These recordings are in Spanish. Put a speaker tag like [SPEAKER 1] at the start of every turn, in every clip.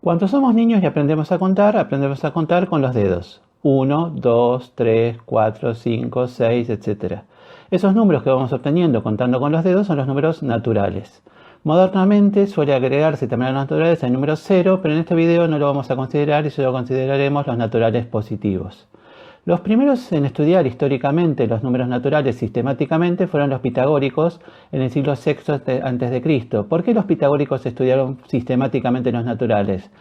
[SPEAKER 1] Cuando somos niños y aprendemos a contar con los dedos. 1, 2, 3, 4, 5, 6, etc. Esos números que vamos obteniendo contando con los dedos son los números naturales. Modernamente suele agregarse también a los naturales el número 0, pero en este video no lo vamos a considerar y solo consideraremos los naturales positivos. Los primeros en estudiar históricamente los números naturales sistemáticamente fueron los pitagóricos en el siglo VI a.C. ¿Por qué los pitagóricos estudiaron sistemáticamente los naturales?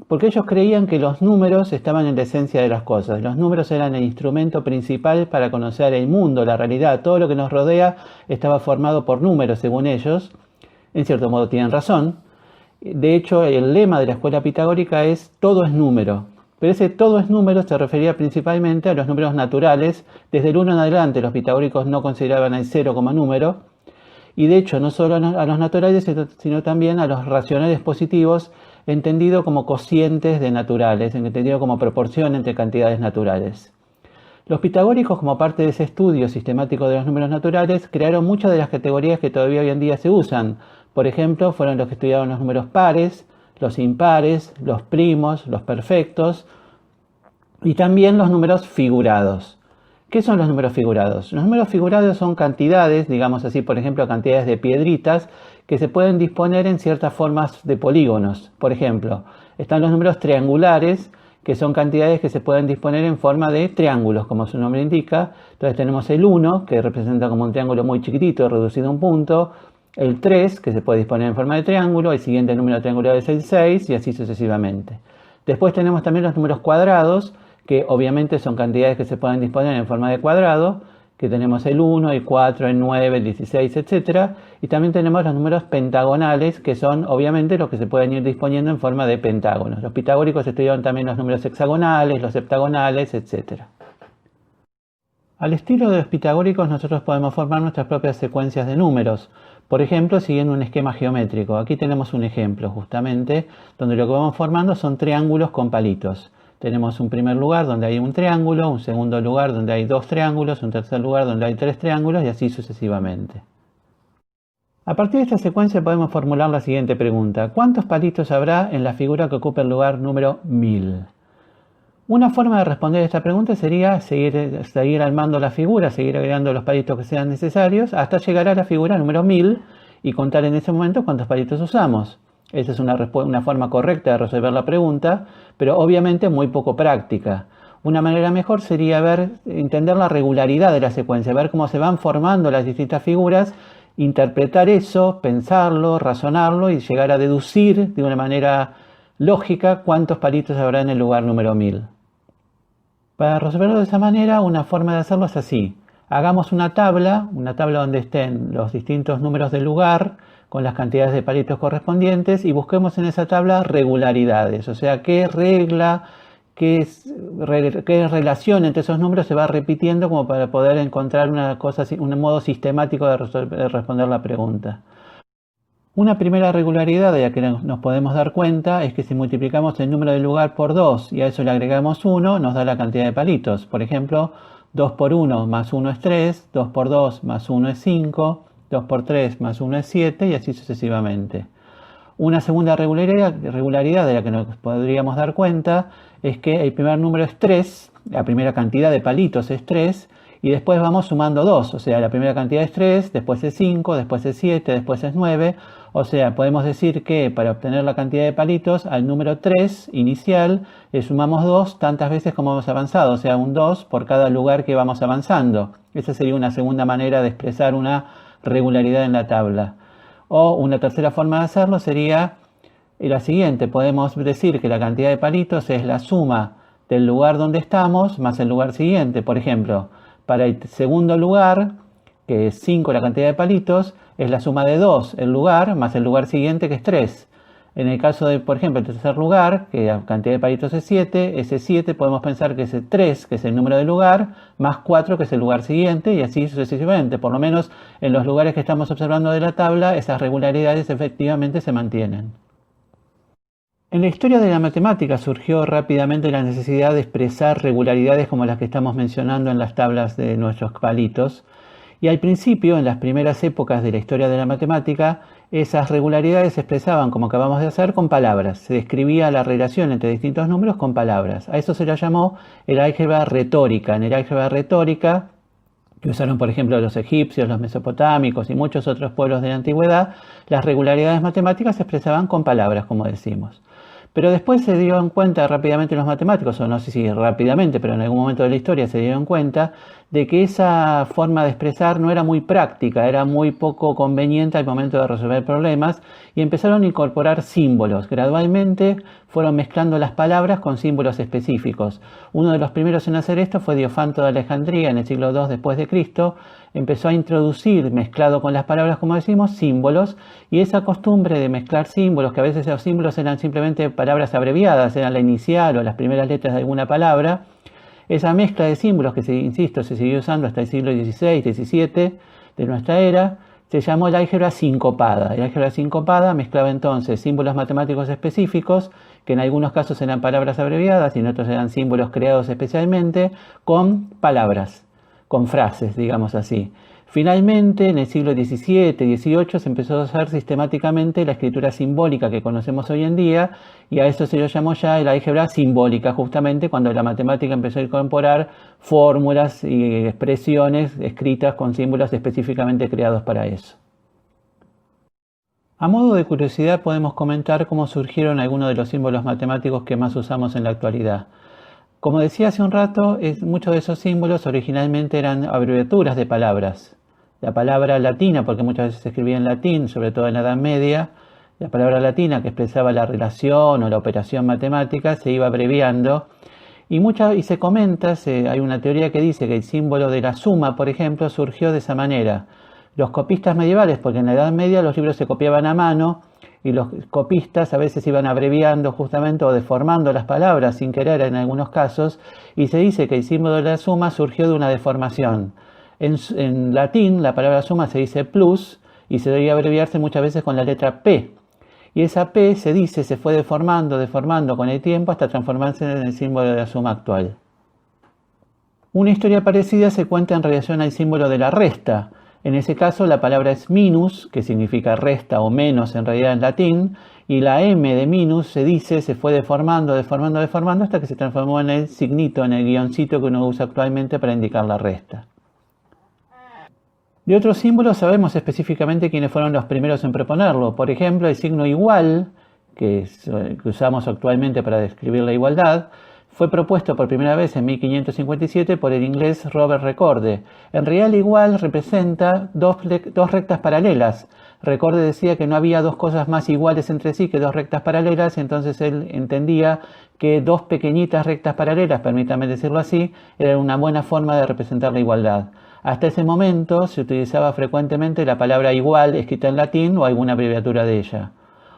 [SPEAKER 1] Porque ellos creían que los números estaban en la esencia de las cosas. Los números eran el instrumento principal para conocer el mundo, la realidad. Todo lo que nos rodea estaba formado por números, según ellos. En cierto modo tienen razón. De hecho, el lema de la escuela pitagórica es todo es número. Pero ese todo es número se refería principalmente a los números naturales. Desde el 1 en adelante los pitagóricos no consideraban el 0 como número. Y de hecho no solo a los naturales, sino también a los racionales positivos, entendido como cocientes de naturales, entendido como proporción entre cantidades naturales. Los pitagóricos, como parte de ese estudio sistemático de los números naturales, crearon muchas de las categorías que todavía hoy en día se usan. Por ejemplo, fueron los que estudiaron los números pares, los impares, los primos, los perfectos y también los números figurados. ¿Qué son los números figurados? Los números figurados son cantidades, digamos así, por ejemplo, cantidades de piedritas que se pueden disponer en ciertas formas de polígonos. Por ejemplo, están los números triangulares, que son cantidades que se pueden disponer en forma de triángulos, como su nombre indica. Entonces tenemos el 1, que representa como un triángulo muy chiquitito, reducido a un punto. El 3, que se puede disponer en forma de triángulo. El siguiente número triangular es el 6, y así sucesivamente. Después tenemos también los números cuadrados, que obviamente son cantidades que se pueden disponer en forma de cuadrado, que tenemos el 1, el 4, el 9, el 16, etc. Y también tenemos los números pentagonales, que son obviamente los que se pueden ir disponiendo en forma de pentágonos. Los pitagóricos estudiaron también los números hexagonales, los heptagonales, etc. Al estilo de los pitagóricos nosotros podemos formar nuestras propias secuencias de números. Por ejemplo, siguiendo un esquema geométrico. Aquí tenemos un ejemplo justamente, donde lo que vamos formando son triángulos con palitos. Tenemos un primer lugar donde hay un triángulo, un segundo lugar donde hay dos triángulos, un tercer lugar donde hay tres triángulos y así sucesivamente. A partir de esta secuencia podemos formular la siguiente pregunta. ¿Cuántos palitos habrá en la figura que ocupa el lugar número 1000? Una forma de responder esta pregunta sería seguir armando la figura, seguir agregando los palitos que sean necesarios hasta llegar a la figura número 1000 y contar en ese momento cuántos palitos usamos. Esa es una forma correcta de resolver la pregunta, pero obviamente muy poco práctica. Una manera mejor sería entender la regularidad de la secuencia, ver cómo se van formando las distintas figuras, interpretar eso, pensarlo, razonarlo y llegar a deducir de una manera lógica cuántos palitos habrá en el lugar número 1000. Para resolverlo de esa manera, una forma de hacerlo es así. Hagamos una tabla donde estén los distintos números del lugar con las cantidades de palitos correspondientes y busquemos en esa tabla regularidades, o sea, qué regla, qué relación entre esos números se va repitiendo como para poder encontrar un modo sistemático de responder la pregunta. Una primera regularidad de la que nos podemos dar cuenta es que si multiplicamos el número del lugar por 2 y a eso le agregamos 1, nos da la cantidad de palitos. Por ejemplo, 2 por 1 más 1 es 3, 2 por 2 más 1 es 5, 2 por 3 más 1 es 7 y así sucesivamente. Una segunda regularidad de la que nos podríamos dar cuenta es que el primer número es 3, la primera cantidad de palitos es 3, y después vamos sumando 2, o sea, la primera cantidad es 3, después es 5, después es 7, después es 9, o sea, podemos decir que para obtener la cantidad de palitos al número 3 inicial le sumamos 2 tantas veces como hemos avanzado, o sea, un 2 por cada lugar que vamos avanzando. Esa sería una segunda manera de expresar una regularidad en la tabla. O una tercera forma de hacerlo sería la siguiente, podemos decir que la cantidad de palitos es la suma del lugar donde estamos más el lugar siguiente. Por ejemplo, para el segundo lugar, que es 5 la cantidad de palitos, es la suma de 2 el lugar más el lugar siguiente que es 3. En el caso de, por ejemplo, el tercer lugar, que la cantidad de palitos es 7, ese 7 podemos pensar que es el 3, que es el número del lugar, más 4, que es el lugar siguiente, y así sucesivamente. Por lo menos en los lugares que estamos observando de la tabla, esas regularidades efectivamente se mantienen. En la historia de la matemática surgió rápidamente la necesidad de expresar regularidades como las que estamos mencionando en las tablas de nuestros palitos. Y al principio, en las primeras épocas de la historia de la matemática, esas regularidades se expresaban, como acabamos de hacer, con palabras. Se describía la relación entre distintos números con palabras. A eso se le llamó el álgebra retórica. En el álgebra retórica, que usaron por ejemplo los egipcios, los mesopotámicos y muchos otros pueblos de la antigüedad, las regularidades matemáticas se expresaban con palabras, como decimos. Pero después se dieron cuenta rápidamente los matemáticos, o no sé si rápidamente, pero en algún momento de la historia se dieron cuenta de que esa forma de expresar no era muy práctica, era muy poco conveniente al momento de resolver problemas, y empezaron a incorporar símbolos. Gradualmente fueron mezclando las palabras con símbolos específicos. Uno de los primeros en hacer esto fue Diofanto de Alejandría en el siglo II después de Cristo. Empezó a introducir, mezclado con las palabras, como decimos, símbolos, y esa costumbre de mezclar símbolos, que a veces los símbolos eran simplemente palabras abreviadas, eran la inicial o las primeras letras de alguna palabra, esa mezcla de símbolos que, insisto, se siguió usando hasta el siglo XVI, XVII de nuestra era, se llamó la álgebra sincopada. La álgebra sincopada mezclaba entonces símbolos matemáticos específicos, que en algunos casos eran palabras abreviadas y en otros eran símbolos creados especialmente, con palabras, con frases, digamos así. Finalmente, en el siglo XVII, XVIII, se empezó a usar sistemáticamente la escritura simbólica que conocemos hoy en día, y a esto se lo llamó ya el álgebra simbólica, justamente cuando la matemática empezó a incorporar fórmulas y expresiones escritas con símbolos específicamente creados para eso. A modo de curiosidad podemos comentar cómo surgieron algunos de los símbolos matemáticos que más usamos en la actualidad. Como decía hace un rato, muchos de esos símbolos originalmente eran abreviaturas de palabras. La palabra latina, porque muchas veces se escribía en latín, sobre todo en la Edad Media, la palabra latina que expresaba la relación o la operación matemática se iba abreviando. Y se comenta, hay una teoría que dice que el símbolo de la suma, por ejemplo, surgió de esa manera. Los copistas medievales, porque en la Edad Media los libros se copiaban a mano, y los copistas a veces iban abreviando justamente o deformando las palabras sin querer en algunos casos, y se dice que el símbolo de la suma surgió de una deformación. En latín la palabra suma se dice plus y se debía abreviarse muchas veces con la letra P. Y esa P se fue deformando con el tiempo hasta transformarse en el símbolo de la suma actual. Una historia parecida se cuenta en relación al símbolo de la resta. En ese caso la palabra es minus, que significa resta o menos en realidad en latín, y la M de minus se fue deformando hasta que se transformó en el signito, en el guioncito que uno usa actualmente para indicar la resta. De otros símbolos sabemos específicamente quiénes fueron los primeros en proponerlo. Por ejemplo, el signo igual, que usamos actualmente para describir la igualdad, fue propuesto por primera vez en 1557 por el inglés Robert Recorde. En realidad, el igual representa dos rectas paralelas. Recorde decía que no había dos cosas más iguales entre sí que dos rectas paralelas, entonces él entendía que dos pequeñitas rectas paralelas, permítame decirlo así, eran una buena forma de representar la igualdad. Hasta ese momento se utilizaba frecuentemente la palabra igual escrita en latín o alguna abreviatura de ella.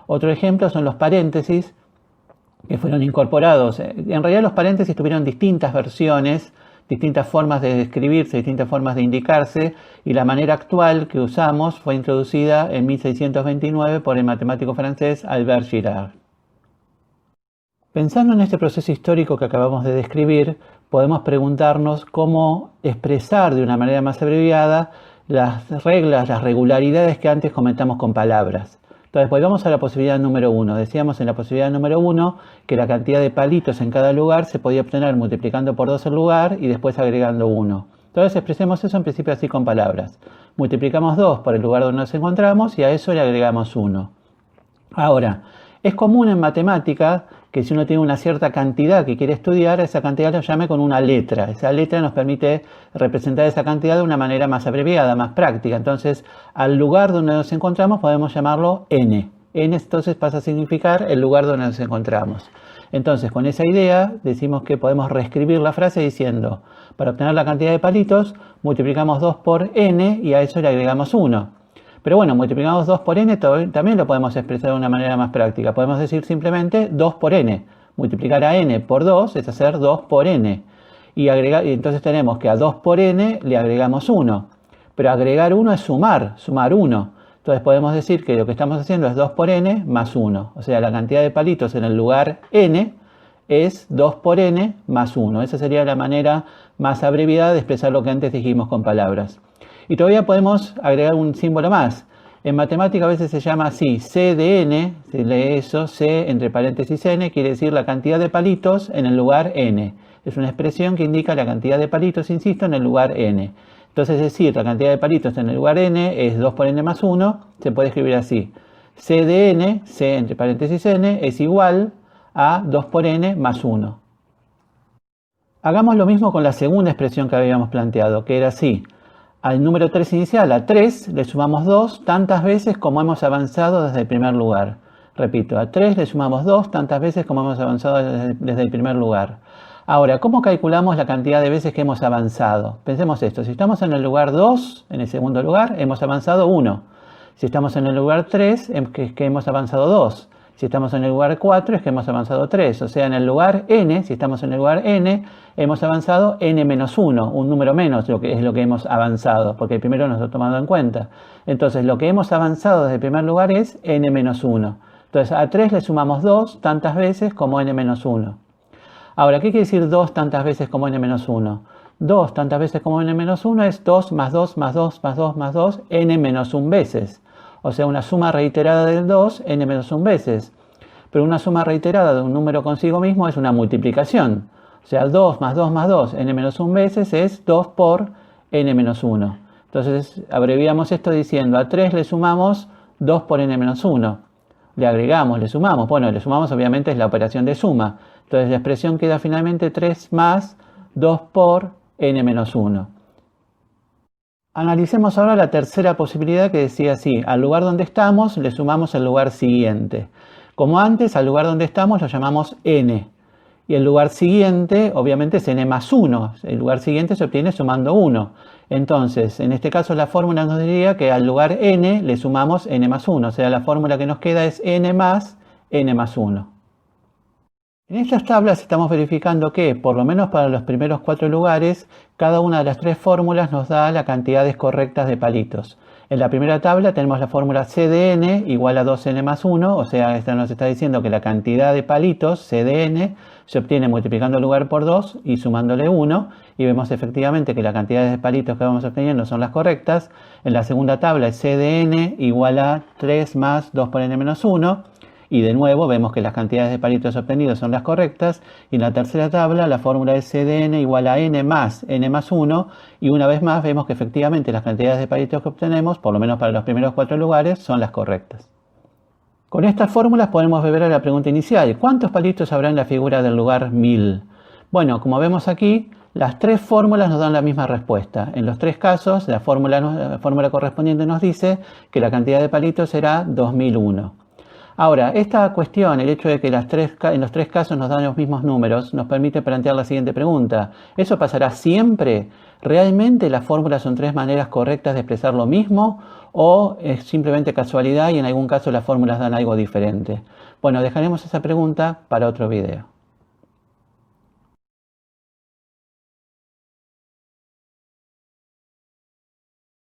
[SPEAKER 1] Otro ejemplo son los paréntesis, que fueron incorporados. En realidad los paréntesis tuvieron distintas versiones, distintas formas de escribirse, distintas formas de indicarse, y la manera actual que usamos fue introducida en 1629 por el matemático francés Albert Girard. Pensando en este proceso histórico que acabamos de describir, podemos preguntarnos cómo expresar de una manera más abreviada las reglas, las regularidades que antes comentamos con palabras. Entonces, volvamos a la posibilidad número 1. Decíamos en la posibilidad número 1 que la cantidad de palitos en cada lugar se podía obtener multiplicando por 2 el lugar y después agregando 1. Entonces, expresemos eso en principio así con palabras. Multiplicamos 2 por el lugar donde nos encontramos y a eso le agregamos 1. Ahora, es común en matemática que si uno tiene una cierta cantidad que quiere estudiar, esa cantidad lo llame con una letra. Esa letra nos permite representar esa cantidad de una manera más abreviada, más práctica. Entonces, al lugar donde nos encontramos podemos llamarlo n. N entonces pasa a significar el lugar donde nos encontramos. Entonces, con esa idea decimos que podemos reescribir la frase diciendo, para obtener la cantidad de palitos, multiplicamos 2 por n y a eso le agregamos 1. Pero bueno, multiplicamos 2 por n también lo podemos expresar de una manera más práctica. Podemos decir simplemente 2 por n. Multiplicar a n por 2 es hacer 2 por n. Y entonces tenemos que a 2 por n le agregamos 1. Pero agregar 1 es sumar 1. Entonces podemos decir que lo que estamos haciendo es 2 por n más 1. O sea, la cantidad de palitos en el lugar n es 2 por n más 1. Esa sería la manera más abreviada de expresar lo que antes dijimos con palabras. Y todavía podemos agregar un símbolo más. En matemática a veces se llama así, C de n, se lee eso, C entre paréntesis n, quiere decir la cantidad de palitos en el lugar n. Es una expresión que indica la cantidad de palitos, insisto, en el lugar n. Entonces, es decir, la cantidad de palitos en el lugar n es 2 por n más 1, se puede escribir así. C de n, C entre paréntesis n, es igual a 2 por n más 1. Hagamos lo mismo con la segunda expresión que habíamos planteado, que era así. Al número 3 inicial, a 3, le sumamos 2 tantas veces como hemos avanzado desde el primer lugar. Repito, a 3 le sumamos 2 tantas veces como hemos avanzado desde el primer lugar. Ahora, ¿cómo calculamos la cantidad de veces que hemos avanzado? Pensemos esto, si estamos en el lugar 2, en el segundo lugar, hemos avanzado 1. Si estamos en el lugar 3, es que hemos avanzado 2. Si estamos en el lugar 4, es que hemos avanzado 3. O sea, en el lugar n, si estamos en el lugar n, hemos avanzado n menos 1, un número menos es lo que hemos avanzado, porque el primero nos está tomando en cuenta. Entonces, lo que hemos avanzado desde el primer lugar es n menos 1. Entonces, a 3 le sumamos 2 tantas veces como n menos 1. Ahora, ¿qué quiere decir 2 tantas veces como n menos 1? 2 tantas veces como n menos 1 es 2 más 2 más 2 más 2 más 2, n menos 1 veces. O sea, una suma reiterada del 2, n menos 1 veces. Pero una suma reiterada de un número consigo mismo es una multiplicación. O sea, 2 más 2 más 2, n menos 1 veces es 2 por n menos 1. Entonces, abreviamos esto diciendo a 3 le sumamos 2 por n menos 1. Le agregamos, le sumamos. Bueno, le sumamos obviamente es la operación de suma. Entonces, la expresión queda finalmente 3 más 2 por n menos 1. Analicemos ahora la tercera posibilidad que decía así, al lugar donde estamos le sumamos el lugar siguiente. Como antes, al lugar donde estamos lo llamamos n. Y el lugar siguiente, obviamente, es n más 1. El lugar siguiente se obtiene sumando 1. Entonces, en este caso la fórmula nos diría que al lugar n le sumamos n más 1. O sea, la fórmula que nos queda es n más 1. En estas tablas estamos verificando que, por lo menos para los primeros 4 lugares, cada una de las 3 fórmulas nos da las cantidades correctas de palitos. En la primera tabla tenemos la fórmula C de n igual a 2n más 1, o sea, esta nos está diciendo que la cantidad de palitos, C de n, se obtiene multiplicando el lugar por 2 y sumándole 1, y vemos efectivamente que las cantidades de palitos que vamos obteniendo son las correctas. En la segunda tabla es C de n igual a 3 más 2 por n menos 1, y de nuevo vemos que las cantidades de palitos obtenidos son las correctas. Y en la tercera tabla la fórmula es C de n igual a n más 1. Y una vez más vemos que efectivamente las cantidades de palitos que obtenemos, por lo menos para los primeros 4 lugares, son las correctas. Con estas fórmulas podemos volver a la pregunta inicial. ¿Cuántos palitos habrá en la figura del lugar 1000? Bueno, como vemos aquí, las 3 fórmulas nos dan la misma respuesta. En los 3 casos, la fórmula correspondiente nos dice que la cantidad de palitos será 2001. Ahora, esta cuestión, el hecho de que en los 3 casos nos dan los mismos números, nos permite plantear la siguiente pregunta. ¿Eso pasará siempre? ¿Realmente las fórmulas son 3 maneras correctas de expresar lo mismo? ¿O es simplemente casualidad y en algún caso las fórmulas dan algo diferente? Bueno, dejaremos esa pregunta para otro video.